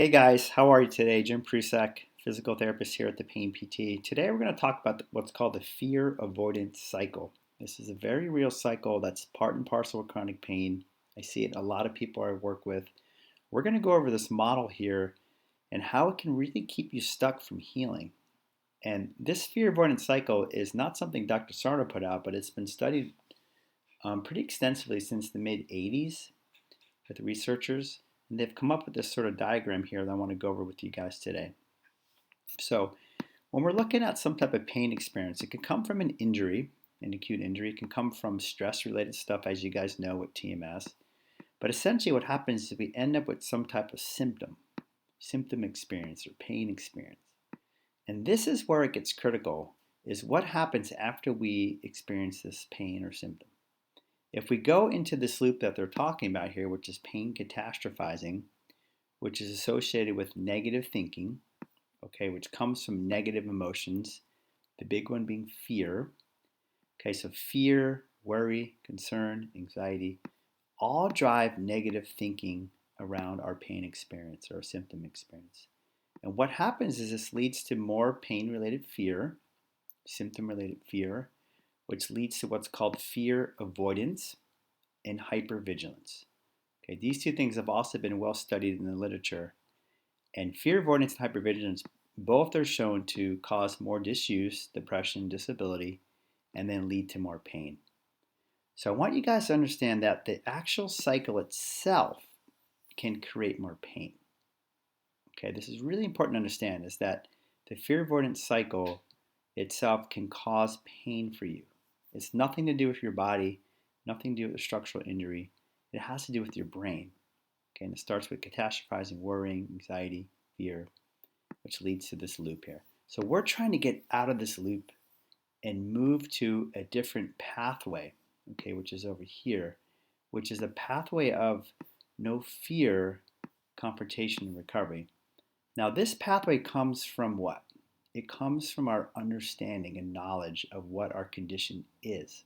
Hey guys, how are you today? Jim Prusek, physical therapist here at the Pain PT. Today we're going to talk about what's called the fear avoidance cycle. This is a very real cycle that's part and parcel with chronic pain. I see it in a lot of people I work with. We're going to go over this model here and how it can really keep you stuck from healing. And this fear avoidance cycle is not something Dr. Sarno put out, but it's been studied pretty extensively since the mid 80s with researchers. And they've come up with this sort of diagram here that I want to go over with you guys today. So when we're looking at some type of pain experience, it can come from an injury, an acute injury. It can come from stress-related stuff, as you guys know, with TMS. But essentially what happens is we end up with some type of symptom experience or pain experience. And this is where it gets critical, is what happens after we experience this pain or symptom. If we go into this loop that they're talking about here, which is pain catastrophizing, which is associated with negative thinking, okay, which comes from negative emotions, the big one being fear. Okay, so fear, worry, concern, anxiety, all drive negative thinking around our pain experience or symptom experience. And what happens is this leads to more pain-related fear, symptom-related fear, which leads to what's called fear avoidance and hypervigilance. Okay, these two things have also been well studied in the literature. And fear avoidance and hypervigilance both are shown to cause more disuse, depression, disability, and then lead to more pain. So I want you guys to understand that the actual cycle itself can create more pain. Okay, this is really important to understand, is that the fear avoidance cycle itself can cause pain for you. It's nothing to do with your body, nothing to do with a structural injury. It has to do with your brain. Okay, and it starts with catastrophizing, worrying, anxiety, fear, which leads to this loop here. So we're trying to get out of this loop and move to a different pathway, okay, which is over here, which is a pathway of no fear, confrontation, and recovery. Now, this pathway comes from what? It comes from our understanding and knowledge of what our condition is.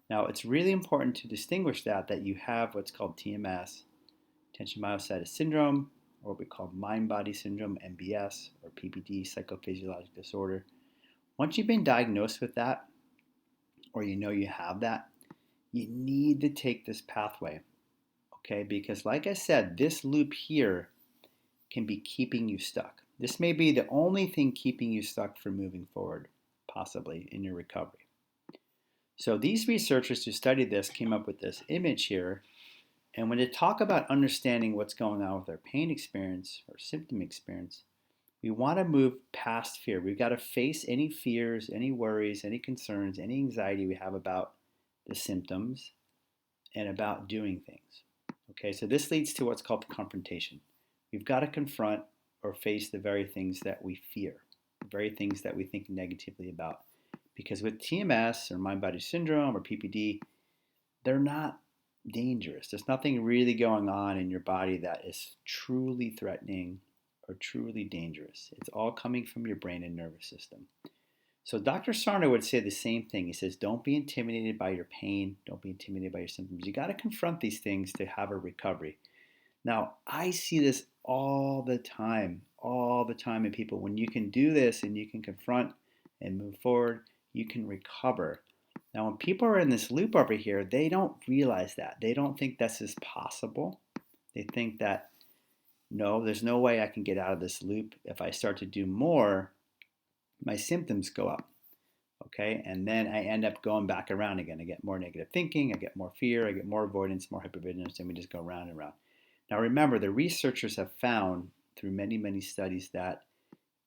Now, it's really important to distinguish that you have what's called TMS, tension myositis syndrome, or what we call mind-body syndrome, MBS, or PPD, psychophysiologic disorder. Once you've been diagnosed with that, or you know you have that, you need to take this pathway, okay? Because like I said, this loop here can be keeping you stuck. This may be the only thing keeping you stuck from moving forward, possibly, in your recovery. So these researchers who studied this came up with this image here. And when they talk about understanding what's going on with our pain experience or symptom experience, we want to move past fear. We've got to face any fears, any worries, any concerns, any anxiety we have about the symptoms and about doing things. Okay, so this leads to what's called confrontation. We've got to confront or face the very things that we fear, the very things that we think negatively about. Because with TMS or mind-body syndrome or PPD, they're not dangerous. There's nothing really going on in your body that is truly threatening or truly dangerous. It's all coming from your brain and nervous system. So Dr. Sarno would say the same thing. He says, don't be intimidated by your pain. Don't be intimidated by your symptoms. You got to confront these things to have a recovery. Now, I see this all the time in people. When you can do this and you can confront and move forward, you can recover. Now, when people are in this loop over here, they don't realize that. They don't think this is possible. They think that, no, there's no way I can get out of this loop. If I start to do more, my symptoms go up. Okay, and then I end up going back around again. I get more negative thinking, I get more fear, I get more avoidance, more hypervigilance, and we just go round and round. Now remember, the researchers have found through many, many studies that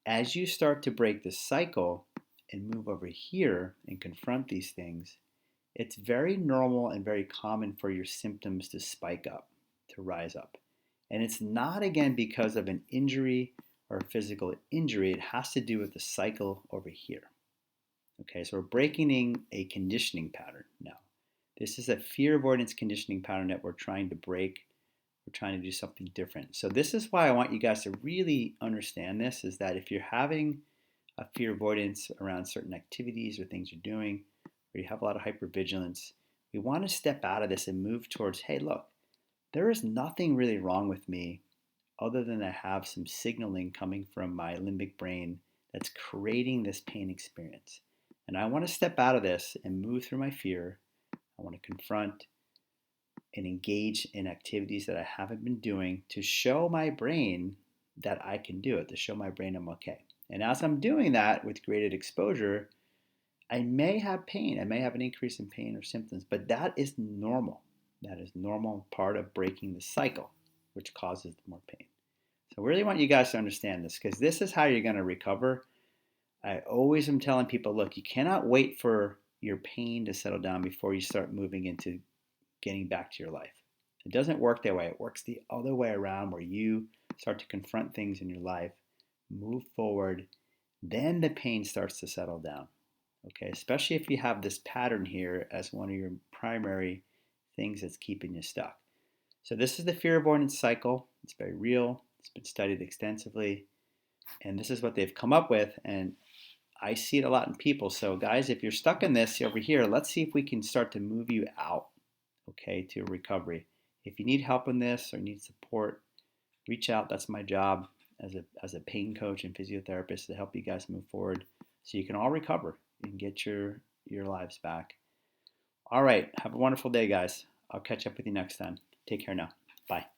as you start to break this cycle and move over here and confront these things, it's very normal and very common for your symptoms to spike up, to rise up. And it's not, again, because of an injury or a physical injury. It has to do with the cycle over here. Okay, so we're breaking a conditioning pattern now. This is a fear avoidance conditioning pattern that we're trying to break. We're trying to do something different. So this is why I want you guys to really understand this, is that if you're having a fear avoidance around certain activities or things you're doing, or you have a lot of hypervigilance, we want to step out of this and move towards, hey, look, there is nothing really wrong with me other than I have some signaling coming from my limbic brain that's creating this pain experience. And I want to step out of this and move through my fear. I want to confront and engage in activities that I haven't been doing to show my brain that I can do it, to show my brain I'm okay. And as I'm doing that with graded exposure, I may have pain. I may have an increase in pain or symptoms, but that is normal. That is normal part of breaking the cycle, which causes more pain. So I really want you guys to understand this because this is how you're going to recover. I always am telling people, look, you cannot wait for your pain to settle down before you start moving into getting back to your life. It doesn't work that way. It works the other way around where you start to confront things in your life, move forward, then the pain starts to settle down. Okay, especially if you have this pattern here as one of your primary things that's keeping you stuck. So this is the fear avoidance cycle. It's very real. It's been studied extensively. And this is what they've come up with. And I see it a lot in people. So guys, if you're stuck in this over here, let's see if we can start to move you out, okay, to recovery. If you need help in this or need support, reach out. That's my job as a pain coach and physiotherapist to help you guys move forward so you can all recover and get your lives back. All right. Have a wonderful day, guys. I'll catch up with you next time. Take care now. Bye.